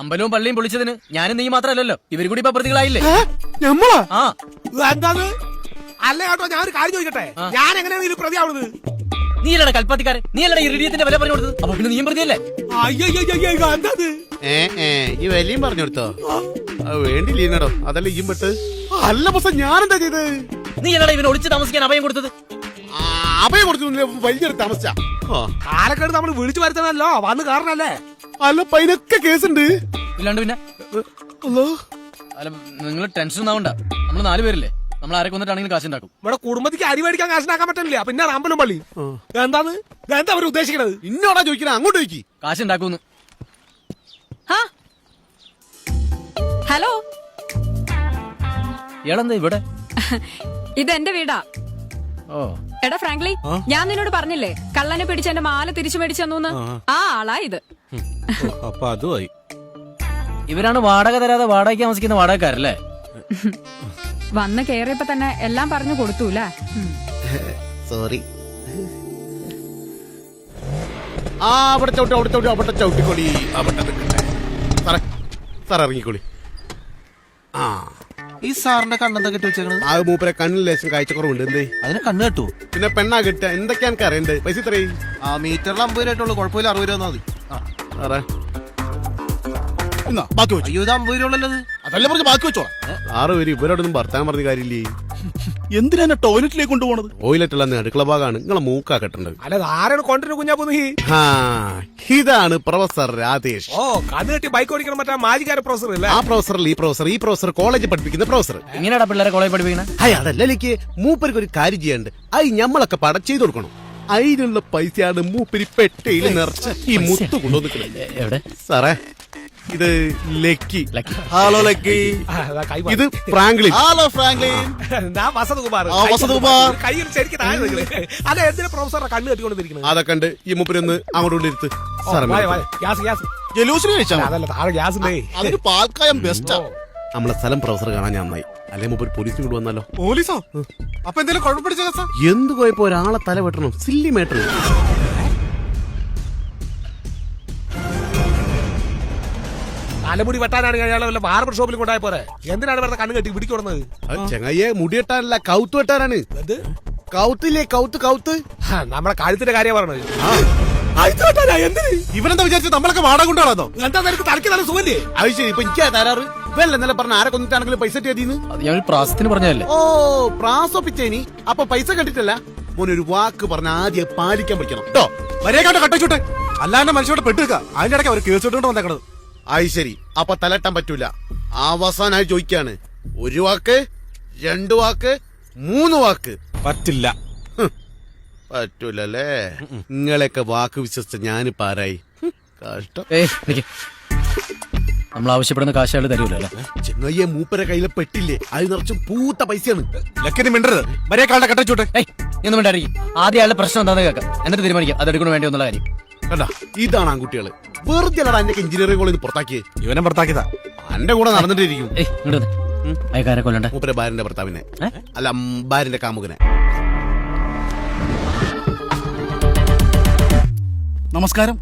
അമ്പലവും പള്ളിയും പൊളിച്ചതിന് ഞാനും നീ മാത്രമല്ലല്ലോ, ഇവര് കൂടി ഇപ്പൊ പ്രതികളായില്ലേ? ഞമ്മളാ? ആ എന്താന്ന്? അല്ല കേട്ടോ, ഞാൻ ഒരു കാര്യം ചോദിക്കട്ടെ, ഞാൻ എങ്ങനെയാണ് ഇതിൽ പ്രതിയാവുന്നത്? നീ അല്ലടാ കൽപ്പാത്തിക്കാരൻ, നീ അല്ലടാ ഈ റേഡിയത്തിന്റെ വില പറഞ്ഞു കൊടുത്തത്, അപ്പൊ പിന്നെ നീയും പ്രതിയല്ലേ? അയ്യോ, എന്താത്? ഈ വലിയും പറഞ്ഞു കൊടുത്തോ? വേണ്ടില്ലേടോ, അതല്ല ഈ പെട്ട്. അല്ല ബസ്, ഞാനെന്താ ചെയ്ത്? നീ അല്ലടാ ഇവനെ ഒളിച്ച് താമസിക്കാൻ അഭയം കൊടുത്തത്? അഭയം കൊടുത്തു, വലിയൊരു താമസിച്ച. കാലക്കേട് നമ്മൾ വിളിച്ചു വരുത്തണല്ലോ, വന്ന് കാരണല്ലേ? അല്ല പൈനൊക്കെ കേസുണ്ട്. ഇല്ലാണ്ട് പിന്നെ അല്ല, നിങ്ങൾ ടെൻഷൻ ഒന്നാവണ്ട. നമ്മള് 4 പേരില്ലേ, നമ്മൾ ആരെ കൊന്നിട്ടാണെങ്കിലും കാശുണ്ടാക്കും. ഇവിടെ കുടുംബത്തിക്ക് അരി മേടിക്കാൻ കാശിനാക്കാൻ പറ്റില്ല, പിന്നെ അമ്പലം പള്ളി. എന്താന്ന്? എന്താ അവർ ഉദ്ദേശിക്കണത്? ഇന്നോടാ ചോദിക്കണ, അങ്ങോട്ട് ചോദിക്കി. കാശുണ്ടാക്കൂന്ന്. ഹലോ, ഇയാളെന്താ ഇവിടെ? ഇതെന്റെ വീടാ. ഓ എടാ ഫ്രാങ്ക്ലി, ഞാൻ നിന്നോട് പറഞ്ഞില്ലേ കള്ളനെ പിടിച്ച് എന്റെ മാല തിരിച്ചു മേടിച്ചെന്നൂന്ന്? ആ ആളാ ഇത്. അപ്പൊ അതുമായി. ഇവരാണ് വാടക തരാതെ വാടകയ്ക്ക് താമസിക്കുന്ന വാടകക്കാരല്ലേ? വന്ന് കേറിയപ്പോ തന്നെ എല്ലാം പറഞ്ഞു കൊടുത്തൂല്ലേ? സോറി. അവിടെ ചവിട്ടിക്കോളി. സാറേ, സാർ ഇറങ്ങിക്കോളി. ഈ സാറിന്റെ കണ്ണെന്താ കെട്ടി വെച്ചേക്കണത്? ആ മൂപ്പരെ കണ്ണിൽ ലേശം കാഴ്ചക്കുറവുണ്ട്. എന്തേ? അതിന് കണ്ണ് കെട്ടു. പിന്നെ പെണ്ണാ കിട്ടുക, എന്തൊക്കെയാ എനിക്ക് അറിയണ്ടേ? പൈസ ഇത്രയും. ആ മീറ്ററിൽ 50 രൂപ, കുഴപ്പമില്ല, 60 രൂപ മതി. സാറേ ബാക്കി വെച്ചു. അയ്യോ, ഇത് 50 രൂപ ഉള്ളത്. അതല്ലേ പറഞ്ഞ ബാക്കി വെച്ചോ. 6 പേര് ഇവരോടൊന്നും ഭർത്താൻ പറഞ്ഞ കാര്യമില്ലേ? എന്തിനാ എന്നെ ടോയ്ലറ്റിലേക്ക് കൊണ്ടുപോണത്? ടോയ്ലറ്റുള്ള അടുക്കള ഭാഗമാണ്, നിങ്ങളെ മൂക്കാ കെട്ടേണ്ടത്. അല്ല, ആരാണ് കൊണ്ടിട്ട് കുഞ്ഞാപ്പൂ നീ? ഇതാണ് പ്രൊഫസർ രാധേഷ്. ഓ, കണ്ണ് കെട്ടി ബൈക്ക് ഓടിക്കണം, മറ്റേ മാജിക്കാര പ്രൊഫസർ അല്ലേ? ആ പ്രൊഫസറിൽ ഈ പ്രൊഫസർ കോളേജിൽ പഠിപ്പിക്കുന്ന പ്രൊഫസർ. എങ്ങനെയാടാ പിള്ളേരെ കോളേജ് പഠിപ്പിക്കണേ? അതല്ലേക്ക് മൂപ്പർക്ക് ഒരു കാര്യം ചെയ്യാണ്ട്, അത് ഞമ്മളൊക്കെ പടം ചെയ്തു കൊടുക്കണം. അതിനുള്ള പൈസയാണ് മൂപ്പരി പെട്ടയിൽ നിറച്ച് ഈ മുത്ത് കൊണ്ടുവന്നിട്ടുണ്ട്. എവിടെ സാറേ, ഇത് ലക്കി. Hello lucky. ഇത് ഫ്രാങ്ക്ലിൻ. Hello Franklin. ഞാൻ വസന്തകുമാർ. വസന്തകുമാർ. കയ്യിൽ ശരിക്കും താഴെ നിൽക്കണേ. അല്ല, എന്തിനാ പ്രൊഫസറെ കണ്ണ് കെട്ടിക്കൊണ്ടിരിക്കുന്നത്? അതൊക്കെ ഉണ്ട്. ഈ മൂപ്പര് ഒന്ന് അങ്ങോട്ട് കൊണ്ടിരുത്ത്. ഗ്യാസ് ജലൂസിന് കഴിച്ചാ? അതല്ല, താഴെ ഗ്യാസ് ഉണ്ടേ. അതിന് പാൽക്കായം ബെസ്റ്റാ. നമ്മളെ സ്ഥലം പ്രൊഫസർ കാണാൻ ഞാൻ നന്നായി. അല്ലെ മൂപ്പര് പോലീസിന് കൊണ്ട് വന്നല്ലോ. പോലീസോ? അപ്പൊ എന്തെങ്കിലും കുഴപ്പമിടിച്ച കേസാ? എന്ത് കുഴപ്പം, ഒരാളെ തല വെട്ടണം. Silly matter. തലമുടി വെട്ടാനാണ് അയാളെ വല്ല ബാർബർ ഷോപ്പിൽ കൊണ്ടായ പോരെ. എന്തിനാണ് വെറുതെ കണ്ണ് കെട്ടി പിടിക്കൊടുന്നത്? ചെങ്ങയ്യെ മുടി വെട്ടാനല്ല, കൗത്ത് വെട്ടാനാണ്. കൗത്തില്ലേ, കൗത്ത്. നമ്മളെ കഴുത്തിന്റെ കാര്യം പറഞ്ഞത്. ഇവനെന്താ വിചാരിച്ചത് നമ്മളൊക്കെ വാടക കൊണ്ടാണോ? എന്താ നിനക്ക് തലക്ക് നല്ല സുഖല്ലേ? അത് ശരി, ഇപ്പൊ എനിക്കാ തരാറ്. ഇവല്ല എന്നല്ല പറഞ്ഞ ആരെ കൊന്നിട്ടാണെങ്കിലും പൈസ കിട്ടിയതീന്ന്. അത് ഞാൻ പ്രാസത്തിന് പറഞ്ഞതല്ലേ? ഓ, പ്രാസൊപ്പിച്ചേനി. അപ്പൊ പൈസ കണ്ടിട്ടല്ല മോനെ, ഒരു വാക്ക് പറഞ്ഞ ആദ്യം പാലിക്കാൻ പഠിക്കണം കേട്ടോ. വരേക്കാട്ട് കട്ടച്ചോട്ടെ, അല്ലാണ്ട് മനുഷ്യരോട് പെട്ടുക. അതിന്റെ ഇടയ്ക്ക് അവർ കേസ് ഇട്ടുകൊണ്ട് വന്നേക്കണത്. അത് ശരി, അപ്പൊ തലട്ടാൻ പറ്റൂല. അവസാനമായി ചോദിക്കാണ്, 1 വാക്ക്, 2 വാക്ക്, 3 വാക്ക് പറ്റില്ല. പറ്റൂലല്ലേ? നിങ്ങളെയൊക്കെ വാക്ക് വിശ്വസിച്ച ഞാനിപ്പോ ആരായി? കഷ്ടം. നമ്മൾ ആവശ്യപ്പെടുന്ന കാശ് അയാൾ തരൂലല്ലേ? ചെങ്ങയ്യെ മൂപ്പരെ കയ്യിലെ പെട്ടില്ലേ, അത് നിറച്ചും പൂത്ത പൈസയാണ്. ലക്കിന് മിണ്ടരുത്. വരേക്കാളുടെ കട്ടച്ചോട്ടെ. ഒന്നും വേണ്ടായിരിക്കും. ആദ്യം അയാളുടെ പ്രശ്നം എന്താണെന്ന് കേൾക്കാം, എന്നിട്ട് തീരുമാനിക്കാം അത് എടുക്കണോ വേണ്ടി എന്നുള്ള കാര്യം. കണ്ടാ, ഇതാണ് ആൺകുട്ടികള്. വെറുതെ അല്ലടാ എന്റെ എഞ്ചിനീയറിംഗ് കോളേജ് പുറത്താക്കിയേ. ഇവനെ പുറത്താക്കിയതാ. എന്റെ കൂടെ നടന്നിട്ടിരിക്കും. ഇങ്ങോട്ട് അയക്കാരെ കൊല്ലണ്ടേ? മൂപ്പരെ ഭാര്യന്റെ ഭർത്താവിനെ, അല്ല ഭാര്യന്റെ കാമുകനെ. നമസ്കാരം.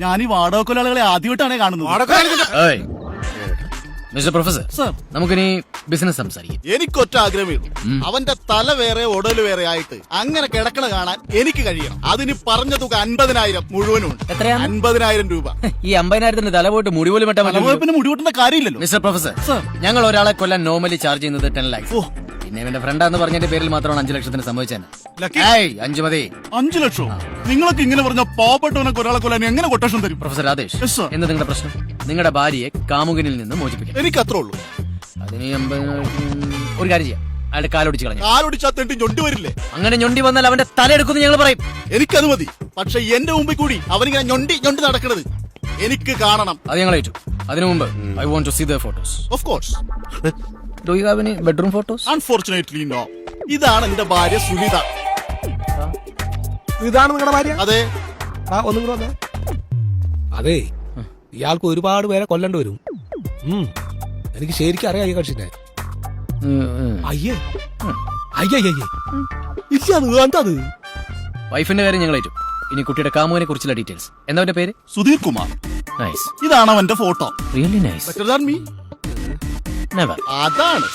ഞാൻ ഈ വാടക കൊലയാളികളെ ആദ്യമായിട്ടാണ് കാണുന്നത്. മിസ്റ്റർ പ്രൊഫസർ, സർ, നമുക്കിനി ബിസിനസ് സംസാരിക്കാം. എനിക്കൊറ്റ ആഗ്രഹമേ ഉള്ളൂ, അവന്റെ തല വേറെ ഉടല് വേറെ ആയിട്ട് അങ്ങനെ കിടക്കണ കാണാൻ എനിക്ക് കഴിയണം. അതിന് പറഞ്ഞ തുക 50,000 മുഴുവനും ഉണ്ട്. എത്രയാണ്? 50,000 രൂപ. ഈ 50,000 തല പോയിട്ട് മുടി പോലും വെട്ടാൻ പറ്റില്ല. പിന്നെ മുടിവെട്ടേണ്ട കാര്യമില്ലല്ലോ. മിസ്റ്റർ പ്രൊഫസർ, ഞങ്ങൾ ഒരാളെ കൊല്ലാൻ നോർമലി ചാർജ് ചെയ്യുന്നത് 10 lakhs. പിന്നെ ഇവന്റെ ഫ്രണ്ടാന്ന് പറഞ്ഞതിന്റെ പേരിൽ മാത്രമാണ് 5 ലക്ഷത്തിന് സംഭവിച്ചത്. 5 മതി. 5 ലക്ഷം? നിങ്ങളൊക്കെ ഇങ്ങനെ പറഞ്ഞ പാവപ്പെട്ടവനൊക്കെ ഒരാളെ കൊല്ലാൻ എങ്ങനെ കൊട്ടേഷൻ തരും? പ്രൊഫസർ രാധേഷ്, എന്ന് നിങ്ങളുടെ പ്രശ്നം? നിങ്ങളുടെ ഭാര്യയെ കാമുകനിൽ നിന്ന് മോചിപ്പിക്കാം. എനിക്ക് അത്രേ ഉള്ളൂ. അതിന് 50 ഒരു കാര്യം ചെയ്യാം, അയാളുടെ കാലൊടിച്ച് കളഞ്ഞു. കാലൊടിച്ചാ തെണ്ടി ഞൊണ്ടി വരില്ലേ? അങ്ങനെ ഞൊണ്ടി വന്നാൽ അവന്റെ തല എടുക്കുന്നു ഞങ്ങൾ പറയും. എനിക്കത് മതി. പക്ഷെ എന്റെ മുമ്പിൽ കൂടി അവനിങ്ങനെ ഞൊണ്ടി നടക്കണത് എനിക്ക് കാണണം. അത് ഞങ്ങൾ ഏറ്റു. അതിനു മുമ്പ് I want to see the photos. Of course. Do you have any bedroom photos? Unfortunately no. ഇതാണ് എന്റെ ഭാര്യ സുനിത. ഇതാണ് നിങ്ങളുടെ ഭാര്യ? അതെ. ഒന്നും കൂടെ വന്നേ. അതെ, ഇയാൾക്ക് ഒരുപാട് പേരെ കൊല്ലേണ്ടി വരും. എനിക്ക് ശരിക്കും അറിയാം ഈ കക്ഷിനെ. അയ്യേ എന്താ വൈഫിന്റെ കാര്യം ഞങ്ങൾ ഏറ്റു. ഇനി കുട്ടിയുടെ കാമുവിനെ കുറിച്ചുള്ള ഡീറ്റെയിൽസ്. എന്താ പേര്? സുധീർ കുമാർ. നൈസ്, ഇതാണ് അവന്റെ photo. Really nice, Better than me. Never. അതാണ്